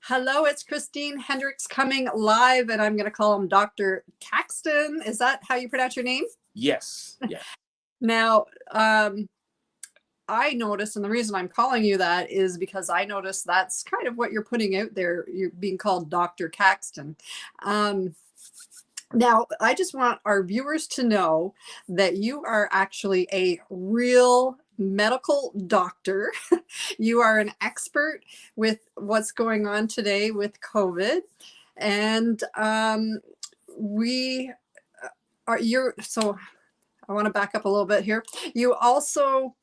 Hello, it's Christine Hendricks coming live, and I'm going to call him Dr. Caxton. Is that how you pronounce your name? Yes. Yeah. Now, I noticed, and the reason I'm calling you that is because I noticed that's kind of what you're putting out there. You're being called Dr. Caxton. Now, I just want our viewers to know that you are actually a real medical doctor. You are an expert with what's going on today with COVID. And we so I want to back up a little bit here. You also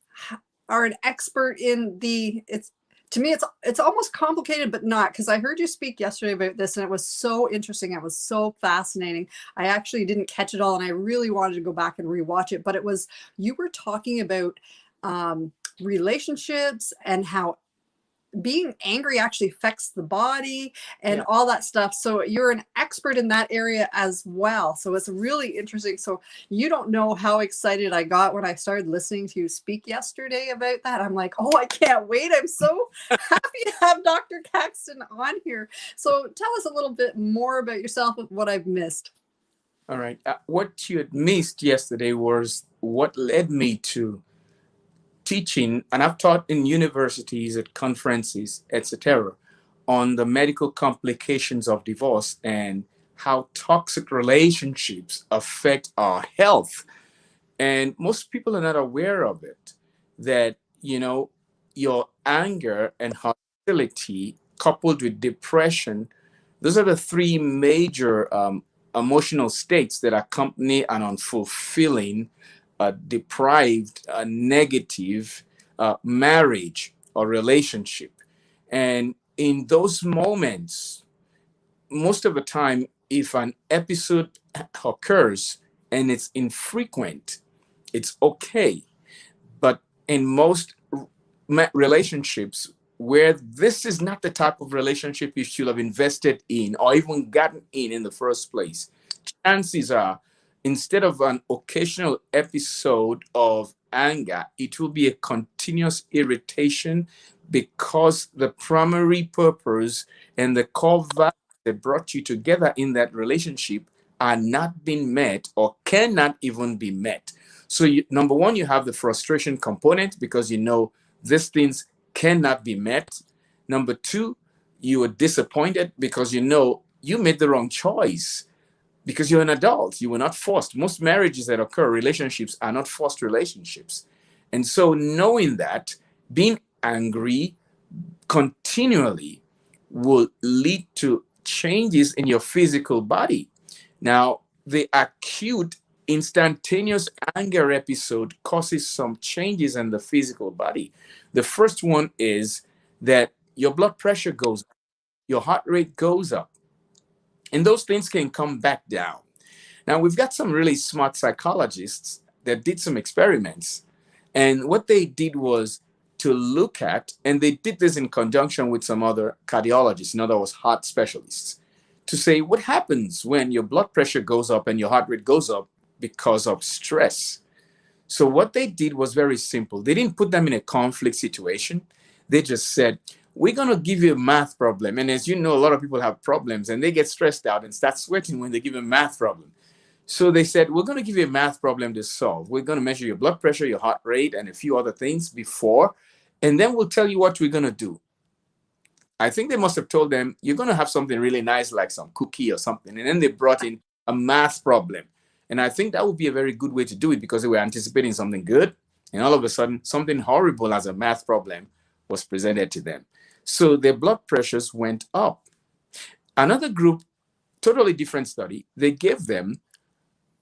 are an expert in to me it's almost complicated, but not, because I heard you speak yesterday about this and it was so interesting. It was so fascinating. I actually didn't catch it all and I really wanted to go back and rewatch it, but you were talking about relationships and how being angry actually affects the body and all that stuff. So you're an expert in that area as well. So it's really interesting. So you don't know how excited I got when I started listening to you speak yesterday about that. I'm like, oh, I can't wait. I'm so happy to have Dr. Caxton on here. So tell us a little bit more about yourself and what I've missed. All right. What you had missed yesterday was what led me to teaching, and I've taught in universities, at conferences, etc., on the medical complications of divorce and how toxic relationships affect our health. And most people are not aware of it, that, your anger and hostility coupled with depression, those are the three major emotional states that accompany an unfulfilling, deprived, negative marriage or relationship. And in those moments, most of the time, if an episode occurs and it's infrequent, it's okay. But in most relationships where this is not the type of relationship you should have invested in or even gotten in the first place, chances are, instead of an occasional episode of anger, it will be a continuous irritation, because the primary purpose and the core values that brought you together in that relationship are not being met or cannot even be met. So, number one, you have the frustration component because these things cannot be met. Number two, you are disappointed because you made the wrong choice, because you're an adult. You were not forced. Most marriages that occur, relationships, are not forced relationships. And so knowing that, being angry continually will lead to changes in your physical body. Now, the acute instantaneous anger episode causes some changes in the physical body. The first one is that your blood pressure goes up, your heart rate goes up, and those things can come back down. Now, we've got some really smart psychologists that did some experiments. And what they did was to look at, and they did this in conjunction with some other cardiologists, in other words, heart specialists, to say what happens when your blood pressure goes up and your heart rate goes up because of stress. So what they did was very simple. They didn't put them in a conflict situation. They just said, we're going to give you a math problem. And as you know, a lot of people have problems and they get stressed out and start sweating when they give a math problem. So they said, we're going to give you a math problem to solve. We're going to measure your blood pressure, your heart rate, and a few other things before, and then we'll tell you what we're going to do. I think they must have told them, you're going to have something really nice, like some cookie or something. And then they brought in a math problem. And I think that would be a very good way to do it, because they were anticipating something good. And all of a sudden, something horrible as a math problem was presented to them. So their blood pressures went up. Another group, totally different study, they gave them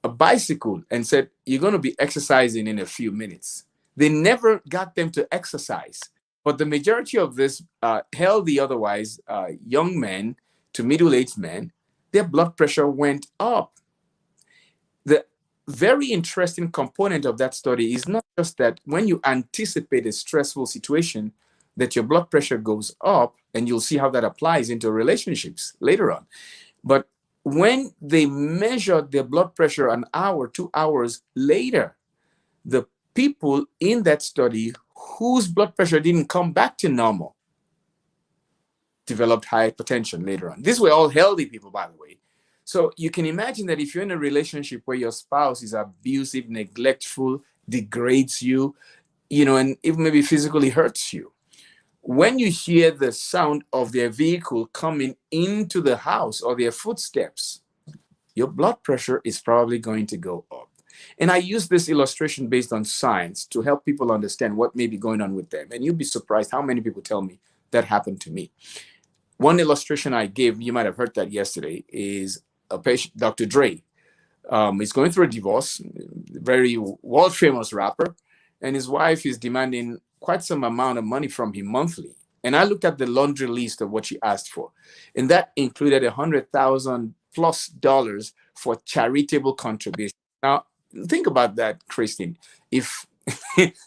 a bicycle and said, you're going to be exercising in a few minutes. They never got them to exercise. But the majority of this healthy, otherwise young men to middle-aged men, their blood pressure went up. The very interesting component of that study is not just that when you anticipate a stressful situation, that your blood pressure goes up, and you'll see how that applies into relationships later on. But when they measured their blood pressure an hour, 2 hours later, the people in that study whose blood pressure didn't come back to normal developed hypertension later on. These were all healthy people, by the way. So you can imagine that if you're in a relationship where your spouse is abusive, neglectful, degrades you, and even maybe physically hurts you, when you hear the sound of their vehicle coming into the house or their footsteps, your blood pressure is probably going to go up. And I use this illustration based on science to help people understand what may be going on with them. And you'll be surprised how many people tell me that happened to me. One illustration I gave, you might have heard that yesterday, is a patient, Dr. Dre. He's going through a divorce, very world famous rapper, and his wife is demanding quite some amount of money from him monthly. And I looked at the laundry list of what she asked for, and that included $100,000+ for charitable contributions. Now, think about that, Christine. If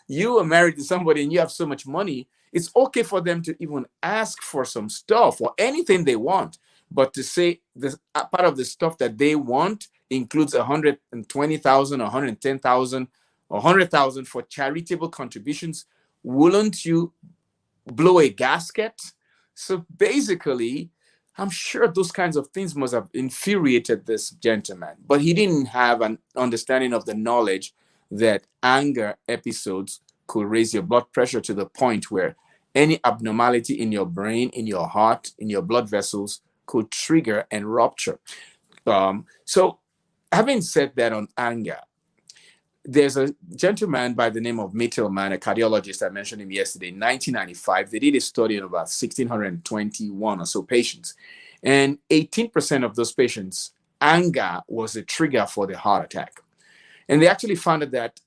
you are married to somebody and you have so much money, it's okay for them to even ask for some stuff or anything they want. But to say this part of the stuff that they want includes 120,000, 110,000, 100,000 for charitable contributions, wouldn't you blow a gasket? So basically, I'm sure those kinds of things must have infuriated this gentleman, but he didn't have an understanding of the knowledge that anger episodes could raise your blood pressure to the point where any abnormality in your brain, in your heart, in your blood vessels could trigger and rupture. So having said that on anger, there's a gentleman by the name of Mittelman, a cardiologist. I mentioned him yesterday. In 1995, they did a study on about 1,621 or so patients. And 18% of those patients, anger was a trigger for the heart attack. And they actually found that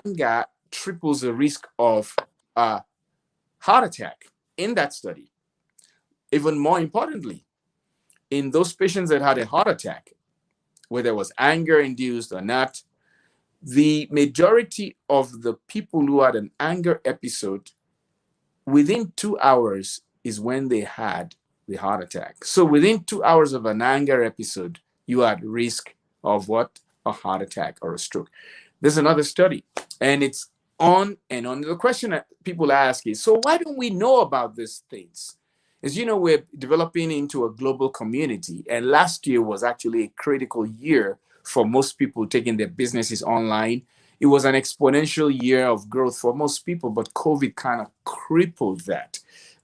anger triples the risk of a heart attack in that study. Even more importantly, in those patients that had a heart attack, whether it was anger induced or not, the majority of the people who had an anger episode, within 2 hours is when they had the heart attack. So within 2 hours of an anger episode, you are at risk of what? A heart attack or a stroke. There's another study, and it's on and on. The question that people ask is, so why don't we know about these things? As you know, we're developing into a global community, and last year was actually a critical year for most people taking their businesses online. It was an exponential year of growth for most people, but COVID kind of crippled that.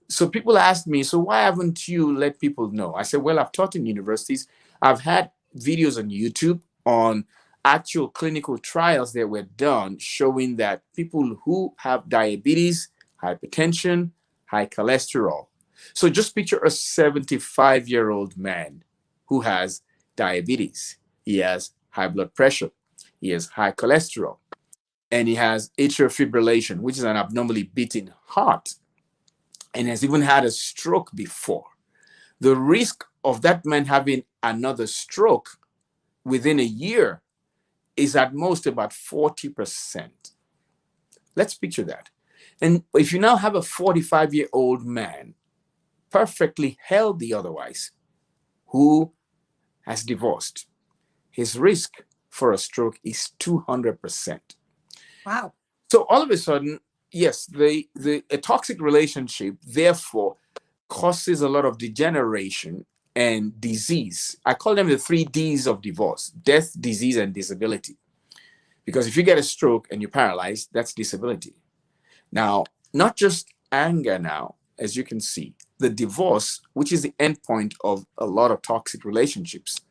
So people asked me, so why haven't you let people know? I said, well, I've taught in universities. I've had videos on YouTube on actual clinical trials that were done showing that people who have diabetes, hypertension, high cholesterol. So just picture a 75-year-old man who has diabetes. He has high blood pressure. He has high cholesterol. And he has atrial fibrillation, which is an abnormally beating heart, and has even had a stroke before. The risk of that man having another stroke within a year is at most about 40%. Let's picture that. And if you now have a 45-year-old man, perfectly healthy otherwise, who has divorced, his risk for a stroke is 200%. Wow. So all of a sudden, yes, a toxic relationship therefore causes a lot of degeneration and disease. I call them the 3 Ds of divorce: death, disease, and disability. Because if you get a stroke and you're paralyzed, that's disability. Now, not just anger now, as you can see, the divorce, which is the end point of a lot of toxic relationships.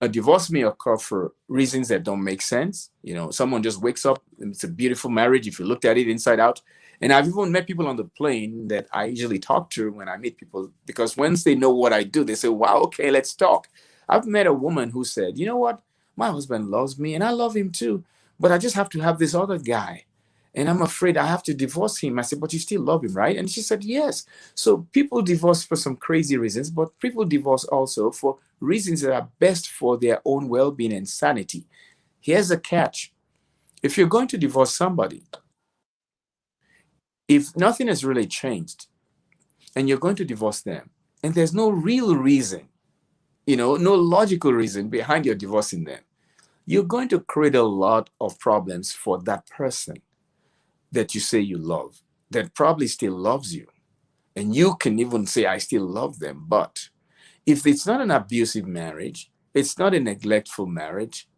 A divorce may occur for reasons that don't make sense. Someone just wakes up and it's a beautiful marriage if you looked at it inside out. And I've even met people on the plane that I usually talk to when I meet people, because once they know what I do, they say, wow, okay, let's talk. I've met a woman who said, you know what? My husband loves me and I love him too, but I just have to have this other guy. And I'm afraid I have to divorce him. I said, but you still love him, right? And she said, yes. So people divorce for some crazy reasons, but people divorce also for reasons that are best for their own well-being and sanity. Here's a catch. If you're going to divorce somebody, if nothing has really changed and you're going to divorce them, and there's no real reason, no logical reason behind your divorcing them, you're going to create a lot of problems for that person that you say you love, that probably still loves you. And you can even say, I still love them. But if it's not an abusive marriage, it's not a neglectful marriage,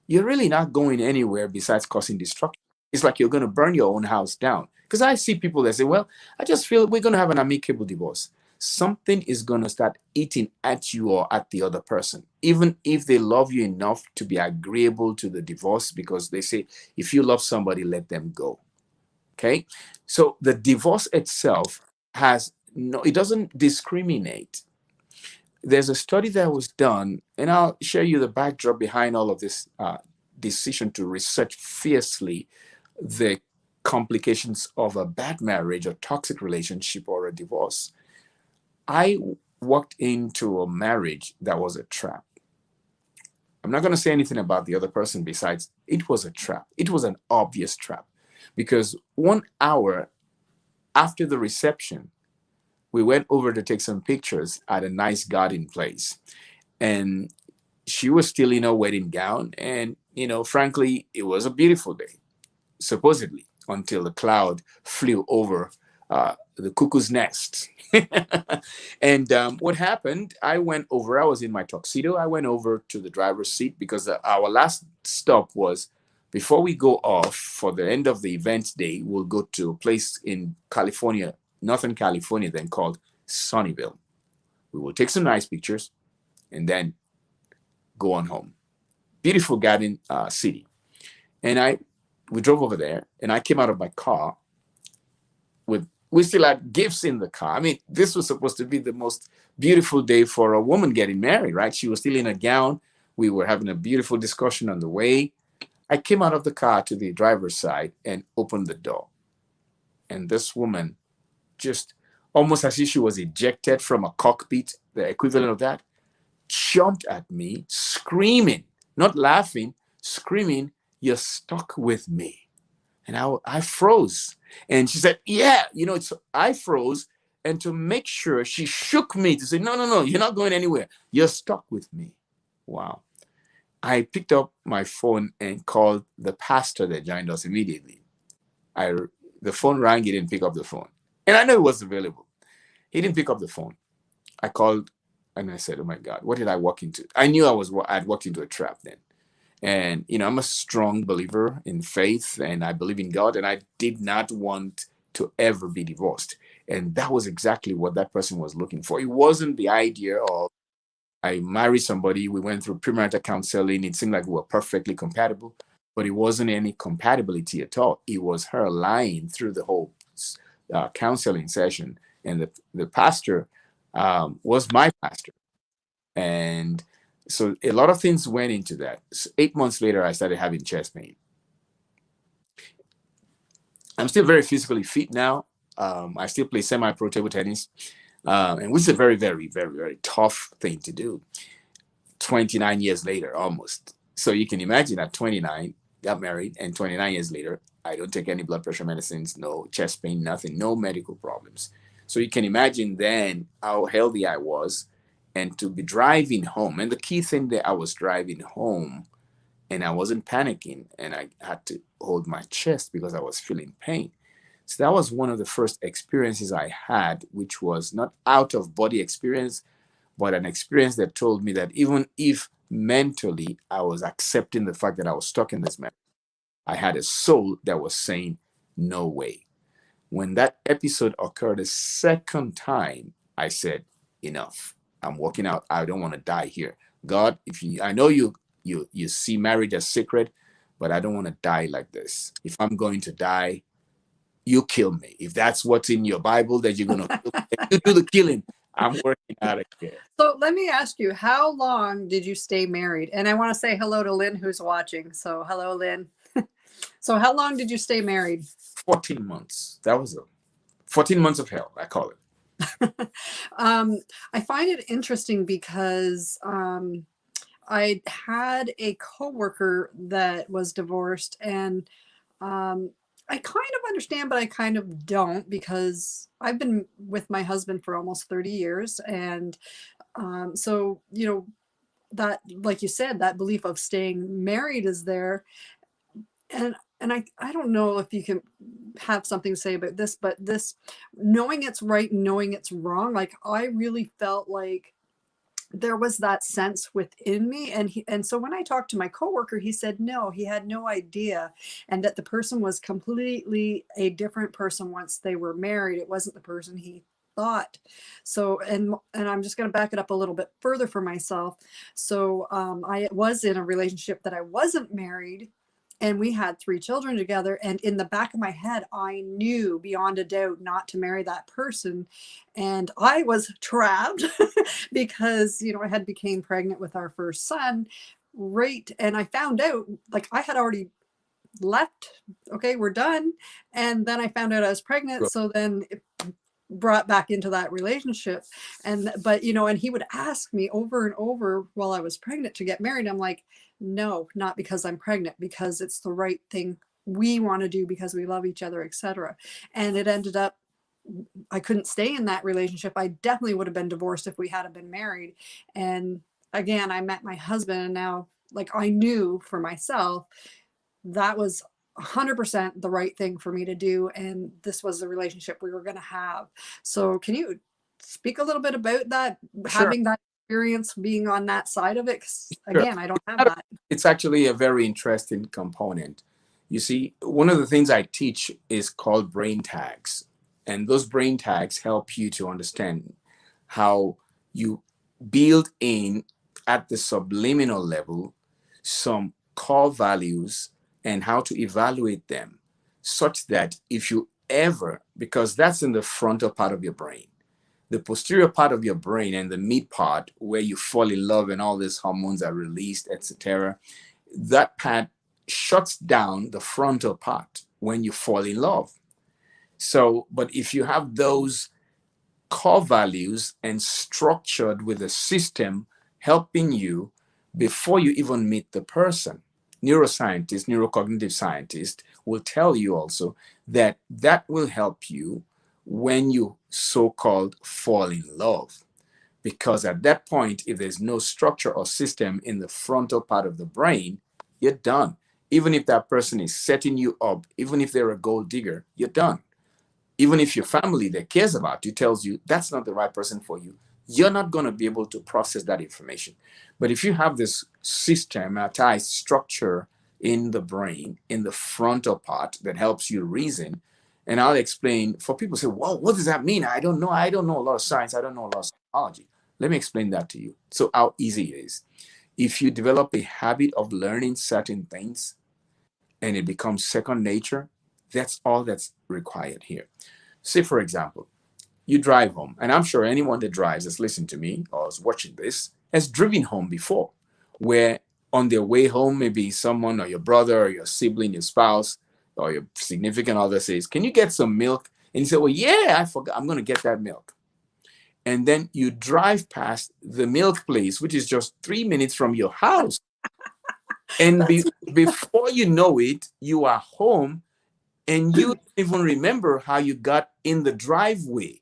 you're really not going anywhere besides causing destruction. It's like you're going to burn your own house down. Because I see people that say, well, I just feel we're going to have an amicable divorce. Something is going to start eating at you or at the other person, even if they love you enough to be agreeable to the divorce, because they say, if you love somebody, let them go. Okay. So the divorce itself has no, it doesn't discriminate. There's a study that was done, and I'll share you the backdrop behind all of this decision to research fiercely the complications of a bad marriage or toxic relationship or a divorce. I walked into a marriage that was a trap. I'm not going to say anything about the other person besides it was a trap. It was an obvious trap because 1 hour after the reception, we went over to take some pictures at a nice garden place. And she was still in her wedding gown. And, frankly, it was a beautiful day, supposedly, until the cloud flew over the cuckoo's nest. And what happened, I was in my tuxedo. I went over to the driver's seat because our last stop was before we go off for the end of the event day, we'll go to a place in California, Northern California, then called Sunnyvale. We will take some nice pictures and then go on home. Beautiful garden city. And we drove over there, and I came out of my car we still had gifts in the car. I mean, this was supposed to be the most beautiful day for a woman getting married, right? She was still in a gown. We were having a beautiful discussion on the way. I came out of the car to the driver's side and opened the door. And this woman, just almost as if she was ejected from a cockpit, the equivalent of that, jumped at me, screaming, not laughing, screaming, "You're stuck with me." And I froze. And she said, "Yeah, I froze." And to make sure, she shook me to say, "No, no, no, you're not going anywhere. You're stuck with me." Wow. I picked up my phone and called the pastor that joined us immediately. The phone rang, he didn't pick up the phone. And I know it was available. He didn't pick up the phone. I called and I said, "Oh my God, what did I walk into?" I knew I'd walked into a trap then. And, I'm a strong believer in faith and I believe in God. And I did not want to ever be divorced. And that was exactly what that person was looking for. It wasn't the idea of I married somebody, we went through premarital counseling. It seemed like we were perfectly compatible, but it wasn't any compatibility at all. It was her lying through the whole counseling session. And the pastor was my pastor. And so a lot of things went into that. So 8 months later, I started having chest pain. I'm still very physically fit now. I still play semi-pro table tennis, and which is a very, very, very, very tough thing to do. 29 years later, almost. So you can imagine at 29, got married, and 29 years later, I don't take any blood pressure medicines, no chest pain, nothing, no medical problems. So you can imagine then how healthy I was, and to be driving home. And the key thing that I was driving home and I wasn't panicking and I had to hold my chest because I was feeling pain. So that was one of the first experiences I had, which was not out of body experience, but an experience that told me that even if mentally I was accepting the fact that I was stuck in this marriage, I had a soul that was saying, "No way." When that episode occurred a second time, I said, "Enough. I'm walking out. I don't want to die here. God, I know you see marriage as sacred, but I don't want to die like this. If I'm going to die, you kill me. If that's what's in your Bible that you're going to kill me, you do the killing. I'm working out of here." So let me ask you, how long did you stay married? And I want to say hello to Lynn, who's watching. So hello, Lynn. So how long did you stay married? 14 months. That was 14 months of hell, I call it. I find it interesting because I had a coworker that was divorced, and I kind of understand, but I kind of don't, because I've been with my husband for almost 30 years. And so, that, like you said, that belief of staying married is there. And and I don't know if you can have something to say about this, but this knowing it's right and knowing it's wrong, like I really felt like there was that sense within me. And so when I talked to my coworker, he said no, he had no idea, and that the person was completely a different person once they were married. It wasn't the person he thought. So and I'm just going to back it up a little bit further for myself. So I was in a relationship that I wasn't married, and we had 3 children together, and in the back of my head I knew beyond a doubt not to marry that person. And I was trapped because I had became pregnant with our first son, right? And I found out, like, I had already left. Okay, we're done. And then I found out I was pregnant, so then it brought back into that relationship. And but and he would ask me over and over while I was pregnant to get married. I'm like, no, not because I'm pregnant, because it's the right thing we want to do, because we love each other, etc. And it ended up, I couldn't stay in that relationship. I definitely would have been divorced if we hadn't been married. And again, I met my husband, and now, like, I knew for myself that was 100% the right thing for me to do, and this was the relationship we were going to have. So can you speak a little bit about that, Sure. having that experience, being on that side of it? 'Cause Sure. again, I don't have that. It's actually a very interesting component. You see, one of the things I teach is called brain tags. And those brain tags help you to understand how you build in at the subliminal level some core values and how to evaluate them, such that if you ever, because that's in the frontal part of your brain, the posterior part of your brain and the mid part where you fall in love and all these hormones are released, etc., that part shuts down the frontal part when you fall in love. So, but if you have those core values and structured with a system helping you before you even meet the person, neuroscientists, neurocognitive scientists will tell you also that that will help you when you so-called fall in love. Because at that point, if there's no structure or system in the frontal part of the brain, you're done. Even if that person is setting you up, even if they're a gold digger, you're done. Even if your family that cares about you tells you that's not the right person for you, you're not going to be able to process that information. But if you have this systematized structure in the brain, in the frontal part that helps you reason, and I'll explain for people say, well, what does that mean? I don't know. I don't know a lot of science. I don't know a lot of psychology. Let me explain that to you. So how easy it is. If you develop a habit of learning certain things and it becomes second nature, that's all that's required here. Say, for example, you drive home, and I'm sure anyone that drives that's listening to me or is watching this has driven home before, where on their way home, maybe someone or your brother or your sibling, your spouse, or your significant other says, can you get some milk? And you say, well, yeah, I forgot, I'm going to get that milk. And then you drive past the milk place, which is just 3 minutes from your house. And before you know it, you are home and you don't even remember how you got in the driveway.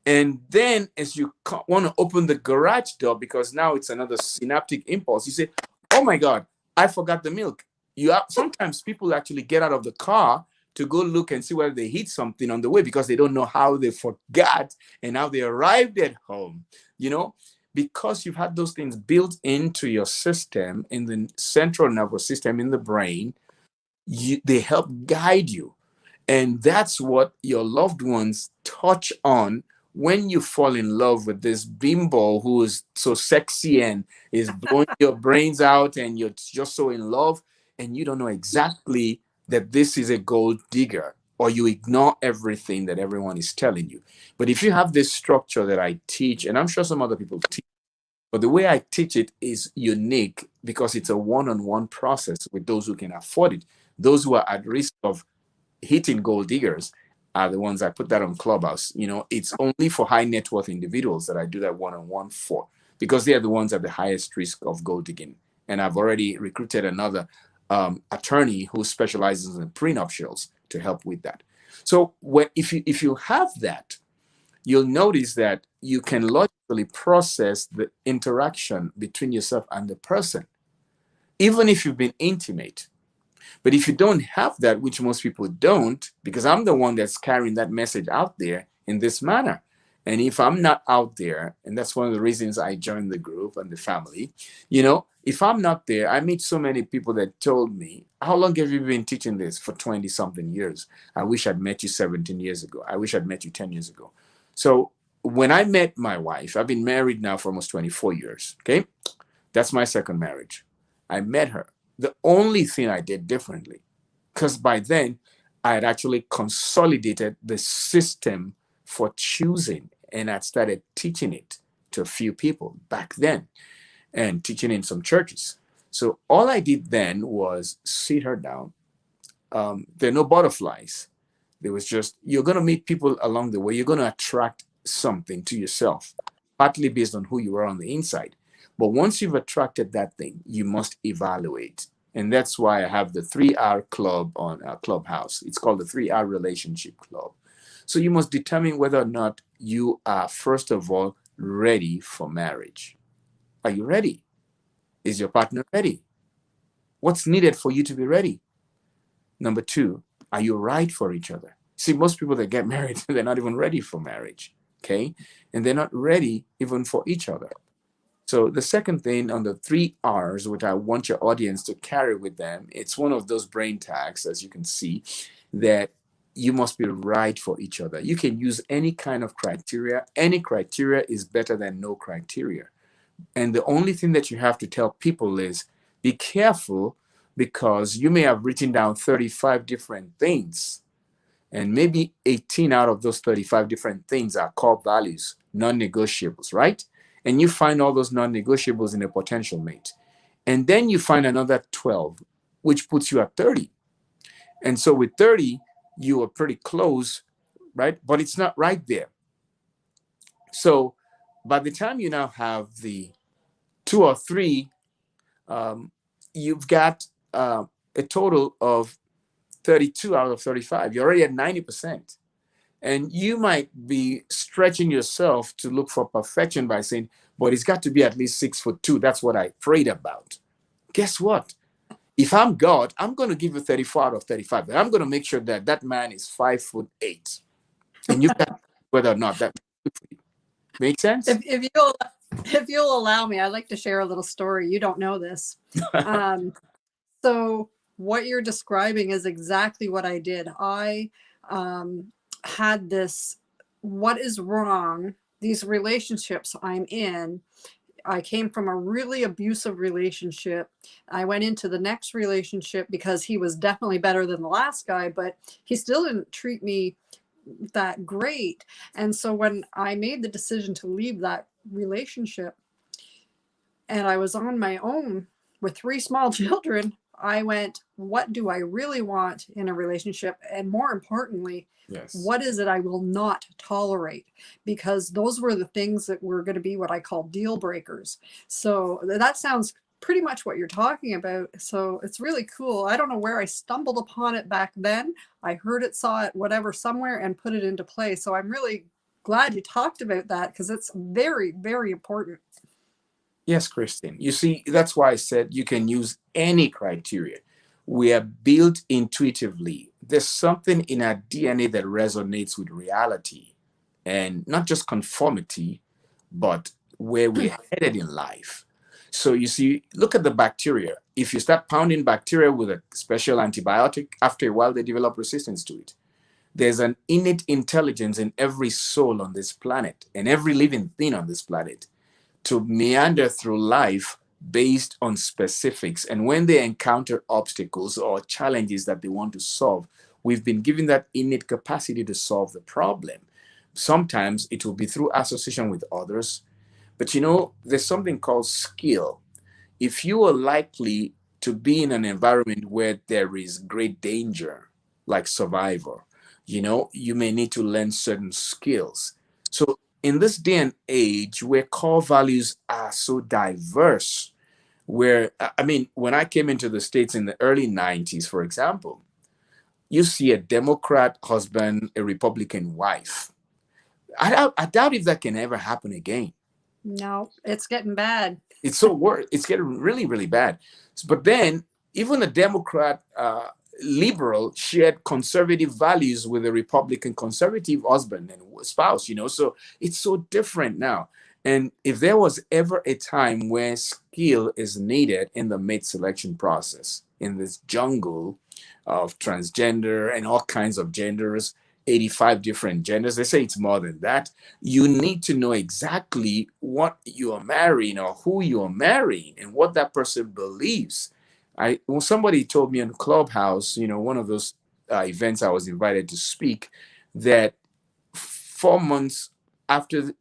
And then as you want to open the garage door, because now it's another synaptic impulse, you say, oh my God, I forgot the milk. Sometimes people actually get out of the car to go look and see whether they hit something on the way because they don't know how they forgot and how they arrived at home, because you've had those things built into your system in the central nervous system in the brain. They help guide you. And that's what your loved ones touch on when you fall in love with this bimbo who is so sexy and is blowing your brains out, and you're just so in love, and you don't know exactly that this is a gold digger, or you ignore everything that everyone is telling you. But if you have this structure that I teach, and I'm sure some other people teach, but the way I teach it is unique because it's a one-on-one process with those who can afford it. Those who are at risk of hitting gold diggers are the ones I put that on Clubhouse. It's only for high net worth individuals that I do that one-on-one for, because they are the ones at the highest risk of gold digging. And I've already recruited another attorney who specializes in prenuptials to help with that. So if you have that, you'll notice that you can logically process the interaction between yourself and the person, even if you've been intimate. But if you don't have that, which most people don't, because I'm the one that's carrying that message out there in this manner. And if I'm not out there, and that's one of the reasons I joined the group and the family, if I'm not there, I meet so many people that told me, how long have you been teaching this? For 20 something years. I wish I'd met you 17 years ago. I wish I'd met you 10 years ago. So when I met my wife, I've been married now for almost 24 years. Okay. That's my second marriage. I met her. The only thing I did differently, because by then I had actually consolidated the system for choosing, and I started teaching it to a few people back then and teaching in some churches. So all I did then was sit her down. There are no butterflies. There was just, you're going to meet people along the way. You're going to attract something to yourself, partly based on who you are on the inside. But once you've attracted that thing, you must evaluate. And that's why I have the 3R club on our Clubhouse. It's called the 3R Relationship Club. So you must determine whether or not you are, first of all, ready for marriage. Are you ready? Is your partner ready? What's needed for you to be ready? Number two, are you right for each other? See, most people that get married, they're not even ready for marriage. Okay. And they're not ready even for each other. So the second thing on the 3Rs, which I want your audience to carry with them, it's one of those brain tags, as you can see, that you must be right for each other. You can use any kind of criteria. Any criteria is better than no criteria. And the only thing that you have to tell people is be careful, because you may have written down 35 different things, and maybe 18 out of those 35 different things are core values, non-negotiables, right? And you find all those non-negotiables in a potential mate. And then you find another 12, which puts you at 30. And so with 30, you are pretty close, right? But it's not right there. So by the time you now have the 2 or 3, you've got a total of 32 out of 35. You're already at 90%. And you might be stretching yourself to look for perfection by saying, but it's got to be at least 6'2". That's what I prayed about. Guess what? If I'm God, I'm going to give you 34 out of 35. But I'm going to make sure that that man is 5'8". And you got whether or not that makes sense. If you'll allow me, I'd like to share a little story. You don't know this. So what you're describing is exactly what I did. I had this, what is wrong, these relationships I'm in. I came from a really abusive relationship. I went into the next relationship because he was definitely better than the last guy, but he still didn't treat me that great. And so when I made the decision to leave that relationship and I was on my own with 3 small children, I went, what do I really want in a relationship? And more importantly, yes, what is it I will not tolerate? Because those were the things that were going to be what I call deal breakers. So that sounds pretty much what you're talking about. So it's really cool. I don't know where I stumbled upon it back then. I heard it, saw it, whatever, somewhere, and put it into play. So I'm really glad you talked about that, because it's very, very important. Yes, Christine. You see, that's why I said you can use any criteria. We are built intuitively. There's something in our DNA that resonates with reality, and not just conformity, but where we're headed in life. So you see, look at the bacteria. If you start pounding bacteria with a special antibiotic, after a while they develop resistance to it. There's an innate intelligence in every soul on this planet and every living thing on this planet to meander through life based on specifics. And when they encounter obstacles or challenges that they want to solve, we've been given that innate capacity to solve the problem. Sometimes it will be through association with others. But there's something called skill. If you are likely to be in an environment where there is great danger, like Survivor, you may need to learn certain skills. So in this day and age where core values are so diverse, when I came into the States in the early 90s, for example, you see a Democrat husband, a Republican wife. I doubt if that can ever happen again. No, it's getting bad. It's so worse. It's getting really, really bad. But then even a Democrat liberal shared conservative values with a Republican conservative husband and spouse, so it's so different now. And if there was ever a time where skill is needed in the mate selection process, in this jungle of transgender and all kinds of genders, 85 different genders, they say it's more than that. You need to know exactly what you are marrying or who you are marrying and what that person believes. Well, somebody told me in Clubhouse, one of those events I was invited to speak, that 4 months after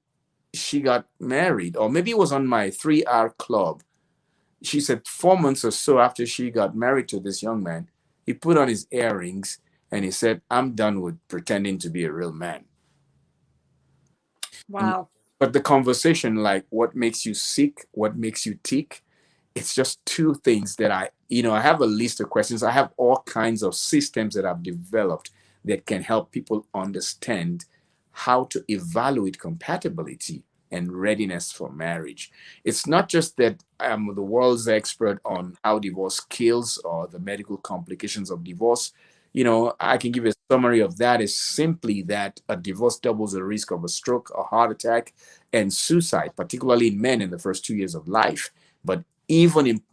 she got married, or maybe it was on my 3 hour club, she said 4 months or so after she got married to this young man, he put on his earrings and he said, "I'm done with pretending to be a real man." Wow. But the conversation, like what makes you sick, what makes you tick, it's just two things that I have a list of questions. I have all kinds of systems that I've developed that can help people understand how to evaluate compatibility and readiness for marriage. It's not just that I'm the world's expert on how divorce kills or the medical complications of divorce. I can give a summary of that is simply that a divorce doubles the risk of a stroke, a heart attack, and suicide, particularly in men in the first 2 years of life. But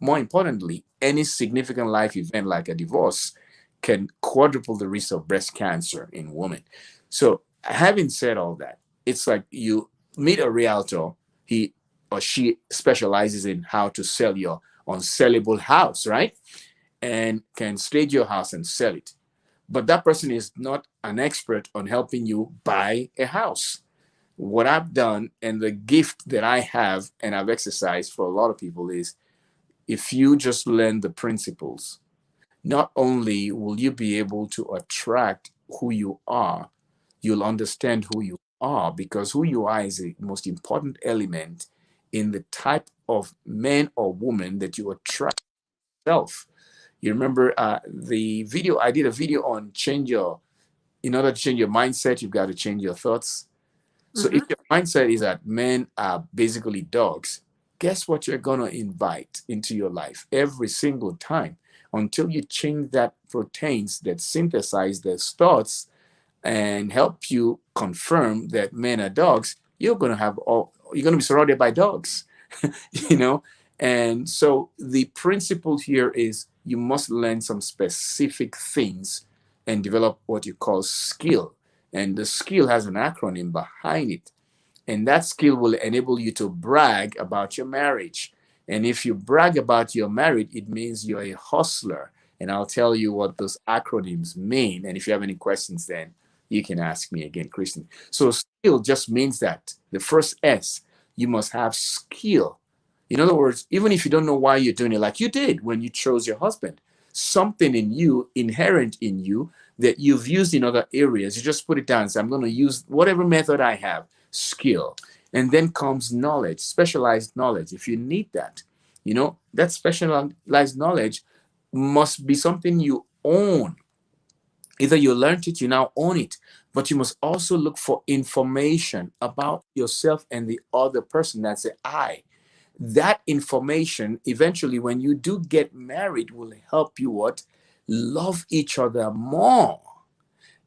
more importantly, any significant life event like a divorce can quadruple the risk of breast cancer in women. So, having said all that, it's like you meet a realtor, he or she specializes in how to sell your unsellable house, right? And can stage your house and sell it. But that person is not an expert on helping you buy a house. What I've done and the gift that I have and I've exercised for a lot of people is, if you just learn the principles, not only will you be able to attract who you are, you'll understand who you are, because who you are is the most important element in the type of man or woman that you attract yourself. You remember the video, I did a video on in order to change your mindset, you've got to change your thoughts. So if your mindset is that men are basically dogs, guess what you're going to invite into your life every single time until you change that proteins that synthesize those thoughts and help you confirm that men are dogs. You're going to be surrounded by dogs, you know? And so the principle here is you must learn some specific things and develop what you call skill. And the skill has an acronym behind it. And that skill will enable you to brag about your marriage. And if you brag about your marriage, it means you're a hustler. And I'll tell you what those acronyms mean. And if you have any questions, then you can ask me again, Kristen. So skill just means that the first S, you must have skill. In other words, even if you don't know why you're doing it, like you did when you chose your husband, something in you, inherent in you, that you've used in other areas, you just put it down and say, I'm going to use whatever method I have, skill. And then comes knowledge, specialized knowledge. If you need that, that specialized knowledge must be something you own. Either you learned it, you now own it, but you must also look for information about yourself and the other person. That's the I. That information, eventually, when you do get married, will help you what? Love each other more.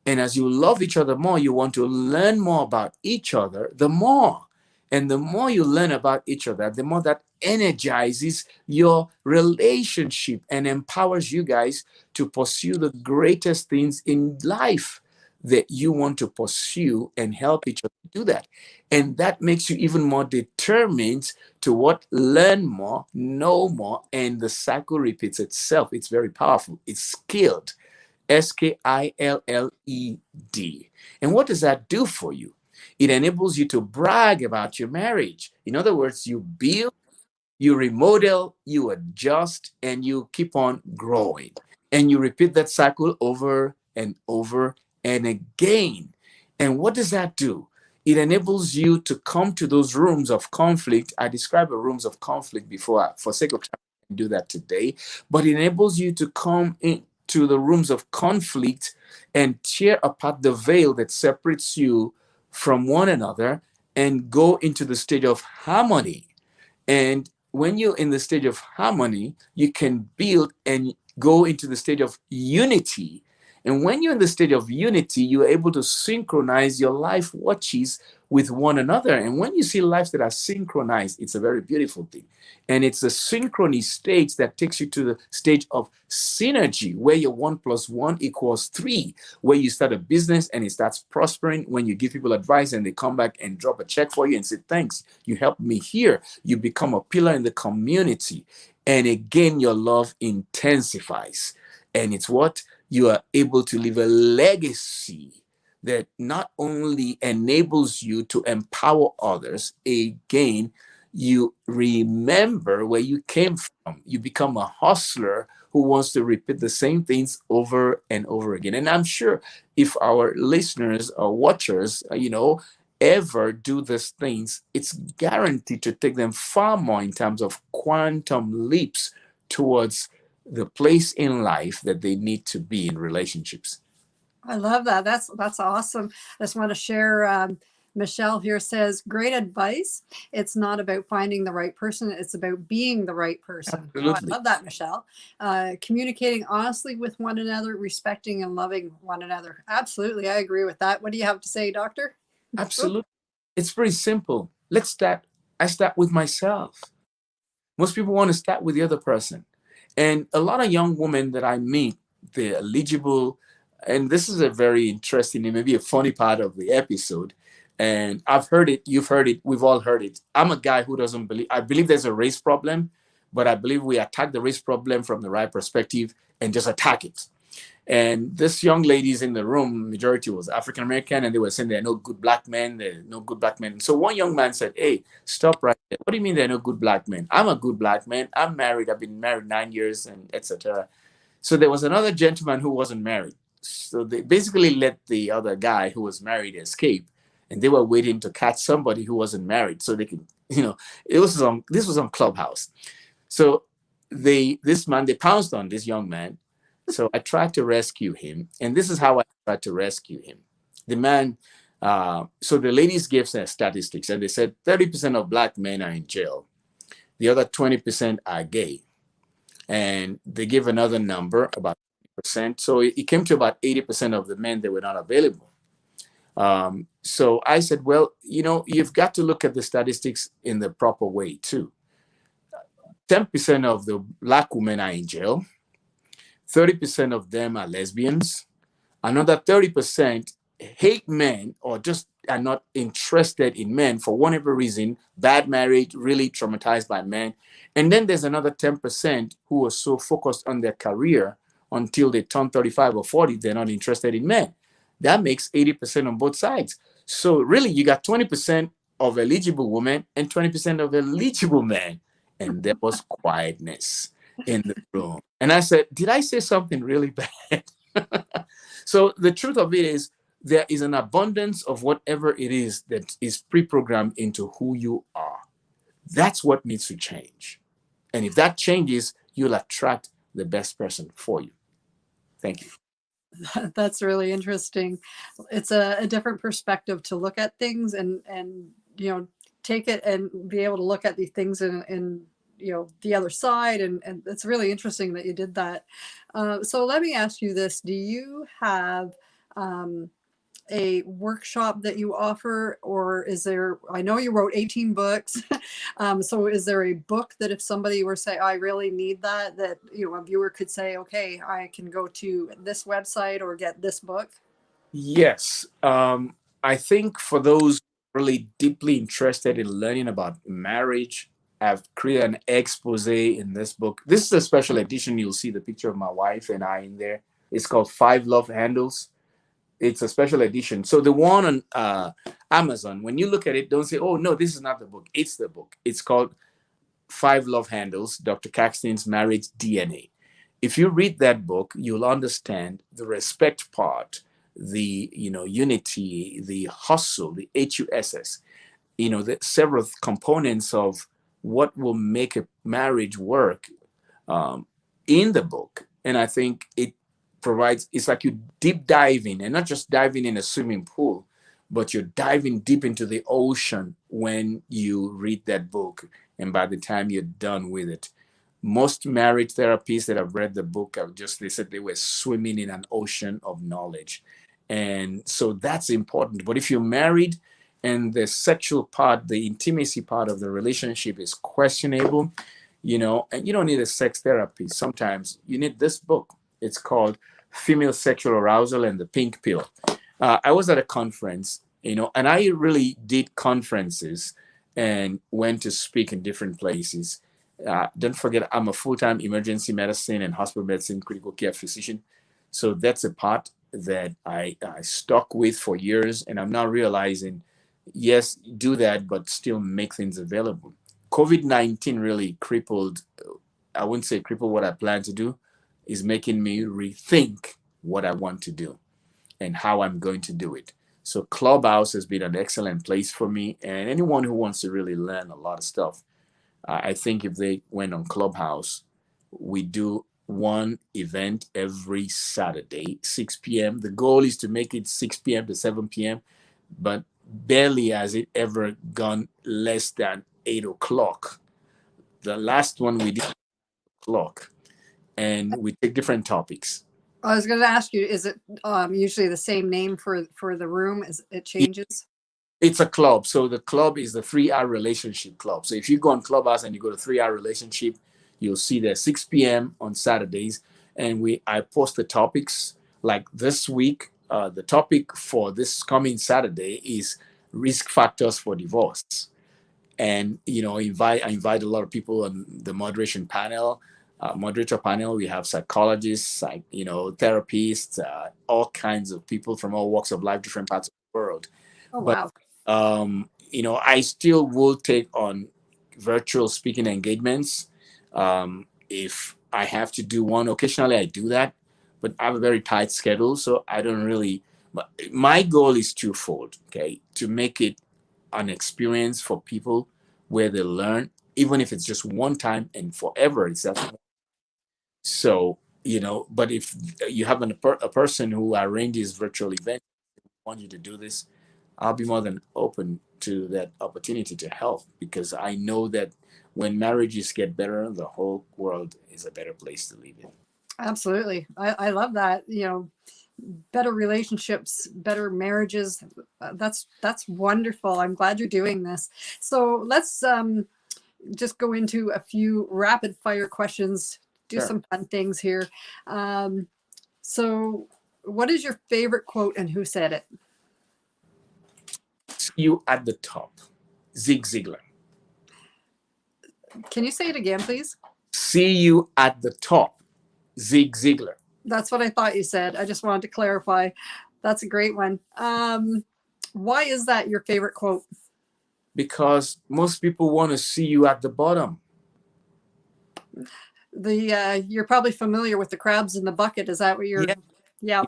And as you love each other more, you want to learn more about each other the more. And the more you learn about each other, the more that energizes your relationship and empowers you guys to pursue the greatest things in life that you want to pursue, and help each other do that. And that makes you even more determined to what? Learn more, know more, and the cycle repeats itself. It's very powerful. It's skilled. Skilled. And what does that do for you? It enables you to brag about your marriage. In other words, you build, you remodel, you adjust, and you keep on growing. And you repeat that cycle over and over and again. And what does that do? It enables you to come to those rooms of conflict. I described the rooms of conflict before. For sake of time, I can do that today. But it enables you to come into the rooms of conflict and tear apart the veil that separates you from one another and go into the state of harmony. And when you're in the stage of harmony, you can build and go into the stage of unity. And when you're in the stage of unity, you're able to synchronize your life watches with one another. And when you see lives that are synchronized, it's a very beautiful thing. And it's the synchrony stage that takes you to the stage of synergy, where your 1+1 = 3, where you start a business and it starts prospering. When you give people advice and they come back and drop a check for you and say, thanks, you helped me here. You become a pillar in the community. And again, your love intensifies. And it's what? You are able to leave a legacy that not only enables you to empower others, again, you remember where you came from. You become a hustler who wants to repeat the same things over and over again. And I'm sure if our listeners or watchers, ever do these things, it's guaranteed to take them far more in terms of quantum leaps towards the place in life that they need to be in relationships. I love that. That's awesome. I just want to share. Michelle here says, great advice. It's not about finding the right person. It's about being the right person. Oh, I Absolutely. love that, Michelle. Communicating honestly with one another, respecting and loving one another. Absolutely. I agree with that. What do you have to say, Doctor? Absolutely. It's very simple. I start with myself. Most people want to start with the other person. And a lot of young women that I meet, they're eligible. And this is a very interesting and maybe a funny part of the episode. And I've heard it, you've heard it, we've all heard it. I'm a guy who doesn't believe, I believe there's a race problem, but I believe we attack the race problem from the right perspective and just attack it. And this young ladies in the room, majority was African American, and they were saying there are no good black men, there are no good black men. So one young man said, hey, stop right there. What do you mean there are no good black men? I'm a good black man. I'm married. I've been married 9 years and etc. So there was another gentleman who wasn't married. So they basically let the other guy who was married escape, and they were waiting to catch somebody who wasn't married so they could, this was on Clubhouse. So they pounced on this young man. So I tried to rescue him, and this is how I tried to rescue him. The man, so the ladies gave their statistics, and they said 30% of black men are in jail. The other 20% are gay. And they gave another number, about 20%. So it came to about 80% of the men that were not available. So I said, well, you've got to look at the statistics in the proper way too. 10% of the black women are in jail. 30% of them are lesbians. Another 30% hate men or just are not interested in men for whatever reason, bad marriage, really traumatized by men. And then there's another 10% who are so focused on their career until they turn 35 or 40, they're not interested in men. That makes 80% on both sides. So really, you got 20% of eligible women and 20% of eligible men. And there was quietness in the room. And I said, did I say something really bad? So the truth of it is, there is an abundance of whatever it is that is pre-programmed into who you are. That's what needs to change. And if that changes, you'll attract the best person for you. Thank you. That's really interesting. It's a different perspective to look at things and take it and be able to look at these things in the other side, and it's really interesting that you did that. So let me ask you this: do you have a workshop that you offer, or is there, I know you wrote 18 books, so is there a book that if somebody were to say, I really need that a viewer could say, okay, I can go to this website or get this book? Yes. I think for those really deeply interested in learning about marriage, I've created an expose in this book. This is a special edition. You'll see the picture of my wife and I in there. It's called 5 Love Handles. It's a special edition. So the one on Amazon, when you look at it, don't say, oh, no, this is not the book. It's the book. It's called 5 Love Handles, Dr. Caxton's Marriage DNA. If you read that book, you'll understand the respect part, the unity, the hustle, the HUSS, the several components of what will make a marriage work in the book. And I think it's like you deep diving and not just diving in a swimming pool, but you're diving deep into the ocean when you read that book. And by the time you're done with it, most marriage therapists that have read the book have just, they said they were swimming in an ocean of knowledge. And so that's important. But if you're married and the sexual part, the intimacy part of the relationship is questionable, and you don't need a sex therapy. Sometimes you need this book. It's called Female Sexual Arousal and the Pink Pill. I was at a conference, and I really did conferences and went to speak in different places. Don't forget, I'm a full-time emergency medicine and hospital medicine critical care physician. So that's a part that I stuck with for years. And I'm now realizing, yes, do that, but still make things available. COVID-19 really crippled, I wouldn't say crippled what I plan to do, is making me rethink what I want to do and how I'm going to do it. So Clubhouse has been an excellent place for me. And anyone who wants to really learn a lot of stuff, I think if they went on Clubhouse, we do one event every Saturday, 6 p.m. The goal is to make it 6 p.m. to 7 p.m., but barely has it ever gone less than 8 o'clock. The last one we did 8 o'clock, and we take different topics. I was going to ask you, is it usually the same name for the room? Is it changes? It's a club. So the club is the 3-hour relationship club. So if you go on Clubhouse and you go to 3-hour relationship, you'll see there 6 p.m. on Saturdays. And I post the topics. Like this week, the topic for this coming Saturday is risk factors for divorce. And, I invite a lot of people on the moderator panel. We have psychologists, therapists, all kinds of people from all walks of life, different parts of the world. Oh, but wow. I still will take on virtual speaking engagements. If I have to do one, occasionally I do that, but I have a very tight schedule, so I don't really. But my goal is twofold, okay, to make it an experience for people where they learn, even if it's just one time and forever. It's that. So, but if you have a person who arranges virtual events, want you to do this, I'll be more than open to that opportunity to help, because I know that when marriages get better, the whole world is a better place to live in. Absolutely. I love that. Better relationships, better marriages. That's wonderful. I'm glad you're doing this. So let's just go into a few rapid fire questions, do Sure. some fun things here. So what is your favorite quote and who said it? See you at the top. Zig Ziglar. Can you say it again, please? See you at the top. Zig Ziglar. That's what I thought you said. I just wanted to clarify. That's a great one. Why is that your favorite quote? Because most people want to see you at the bottom. You're probably familiar with the crabs in the bucket. Is that what you're? Yeah.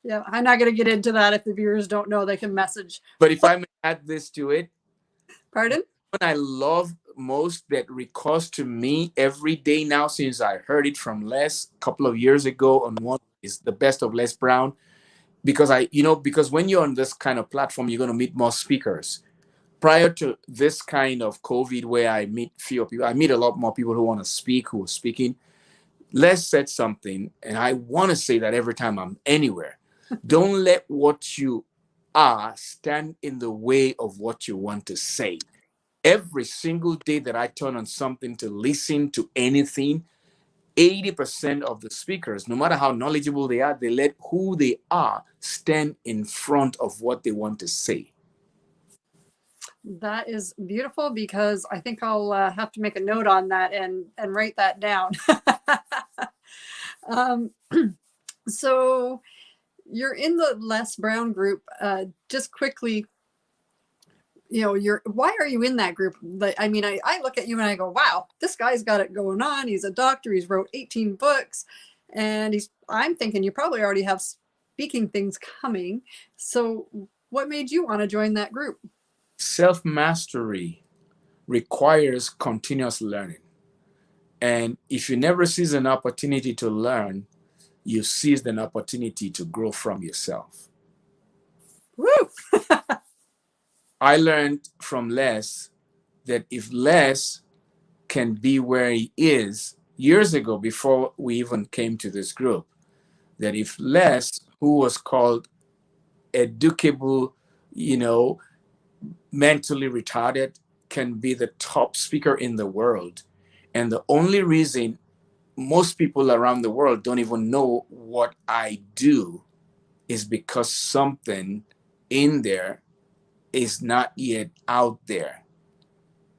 Yeah. I'm not going to get into that. If the viewers don't know, they can message. But if I may add this to it. Pardon? What I love most that recurs to me every day now, since I heard it from Les a couple of years ago on one, is the best of Les Brown. Because because when you're on this kind of platform, you're going to meet more speakers. Prior to this kind of COVID, where I meet fewer people, I meet a lot more people who want to speak, who are speaking. Les said something, and I want to say that every time I'm anywhere. Don't let what you are stand in the way of what you want to say. Every single day that I turn on something to listen to anything, 80% of the speakers, no matter how knowledgeable they are, they let who they are stand in front of what they want to say. That is beautiful, because I think I'll have to make a note on that and write that down. So you're in the Les Brown group. Just quickly, why are you in that group? I mean, I look at you and I go, wow, this guy's got it going on. He's a doctor. He's wrote 18 books, and I'm thinking you probably already have speaking things coming. So what made you want to join that group? Self-mastery requires continuous learning. And if you never seize an opportunity to learn, you seized an opportunity to grow from yourself. Woo! I learned from Les that if Les can be where he is years ago, before we even came to this group, that if Les, who was called educable, you know, mentally retarded, can be the top speaker in the world, and the only reason most people around the world don't even know what I do is because something in there is not yet out there.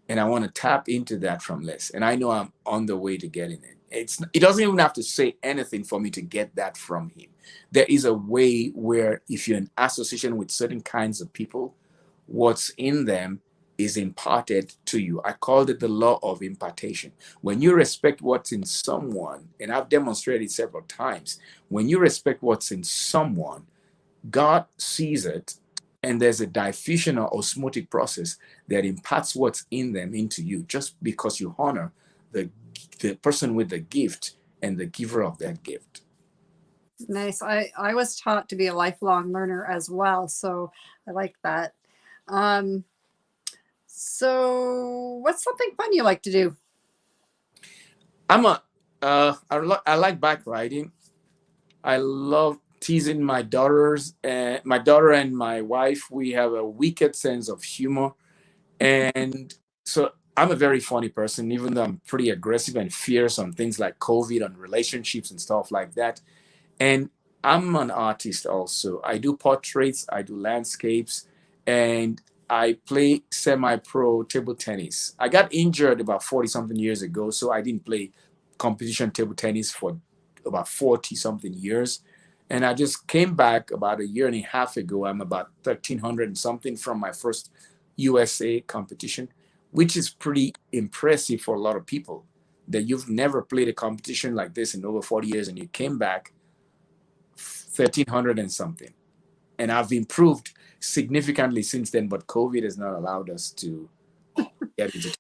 And I want to tap into that from Les. And I know I'm on the way to getting it. It doesn't even have to say anything for me to get that from him. There is a way where if you're in association with certain kinds of people, what's in them is imparted to you. I called it the law of impartation. When you respect what's in someone, and I've demonstrated several times, when you respect what's in someone, God sees it, and there's a diffusion or osmotic process that imparts what's in them into you, just because you honor the person with the gift and the giver of that gift. Nice. I was taught to be a lifelong learner as well, so I like that. So what's something fun you like to do? I like bike riding. I love teasing my daughters. My daughter and my wife, we have a wicked sense of humor. And so I'm a very funny person, even though I'm pretty aggressive and fierce on things like COVID, on relationships and stuff like that. And I'm an artist also. I do portraits, I do landscapes, and I play semi-pro table tennis. I got injured about 40 something years ago, so I didn't play competition table tennis for about 40 something years. And I just came back about a year and a half ago. I'm about 1,300 and something from my first USA competition, which is pretty impressive for a lot of people, that you've never played a competition like this in over 40 years and you came back 1,300 and something. And I've improved significantly since then, but COVID has not allowed us to get into.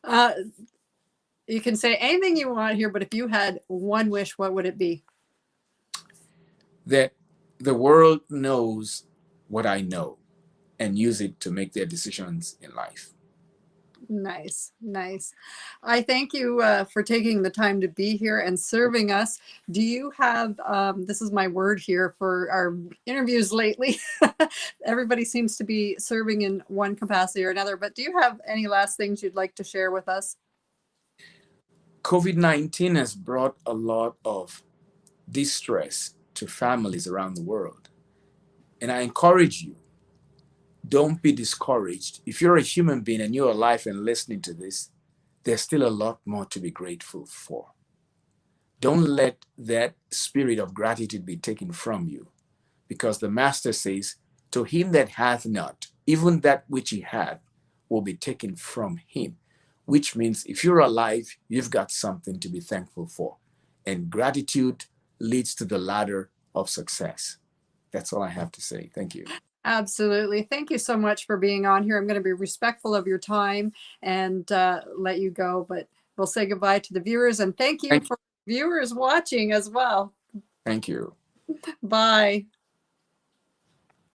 Uh, you can say anything you want here, but if you had one wish, what would it be? That the world knows what I know and use it to make their decisions in life. Nice, nice. I thank you for taking the time to be here and serving us. Do you have, this is my word here for our interviews lately. Everybody seems to be serving in one capacity or another, but do you have any last things you'd like to share with us? COVID-19 has brought a lot of distress to families around the world. And I encourage you, don't be discouraged. If you're a human being and you're alive and listening to this, there's still a lot more to be grateful for. Don't let that spirit of gratitude be taken from you, because the master says, to him that hath not, even that which he had will be taken from him, which means if you're alive, you've got something to be thankful for. And gratitude leads to the ladder of success. That's all I have to say. Thank you. Absolutely. Thank you so much for being on here. I'm going to be respectful of your time and let you go, but we'll say goodbye to the viewers, and thank you for viewers watching as well. Thank you. Bye.